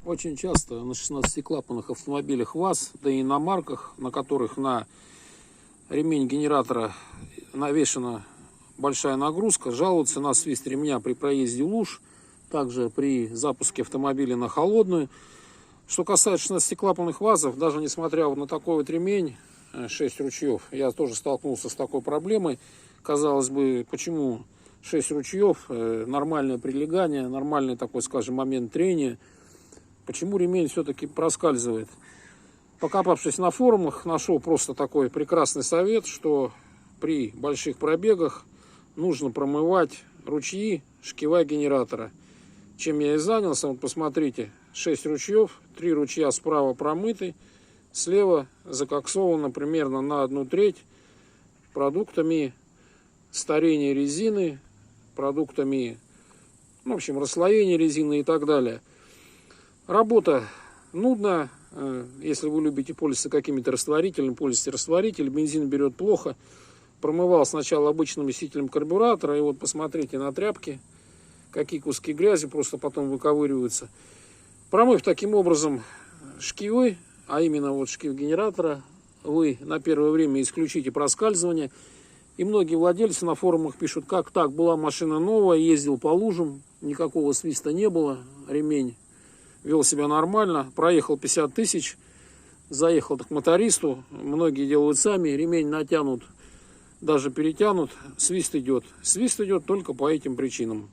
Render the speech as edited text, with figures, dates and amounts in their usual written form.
Очень часто на 16-клапанных автомобилях ВАЗ, да и иномарках, на которых на ремень генератора навешена большая нагрузка, жалуются на свист ремня при проезде в луж, также при запуске автомобиля на холодную. Что касается 16-клапанных ВАЗов, даже несмотря вот на такой вот ремень 6 ручьев, я тоже столкнулся с такой проблемой. Казалось бы, почему 6 ручьев, нормальное прилегание, нормальный такой, скажем, момент трения, почему ремень все-таки проскальзывает? Покопавшись на форумах, нашел просто такой прекрасный совет, что при больших пробегах нужно промывать ручьи шкива генератора. Чем я и занялся, вот посмотрите, 6 ручьев, 3 ручья справа промыты, слева закоксовано примерно на 1/3 продуктами старения резины, продуктами, в общем, расслоения резины и так далее. Работа нудная, если вы любите пользоваться какими-то растворителями, пользуйтесь растворителем, бензин берет плохо. Промывал сначала обычным смесителем карбюратора, и вот посмотрите на тряпки, какие куски грязи просто потом выковыриваются. Промыв таким образом шкивы, а именно вот шкив генератора, вы на первое время исключите проскальзывание. И многие владельцы на форумах пишут, как так, была машина новая, ездил по лужам, никакого свиста не было, ремень вел себя нормально, проехал 50 тысяч, заехал к мотористу, многие делают сами, ремень натянут, даже перетянут, свист идет. Свист идет только по этим причинам.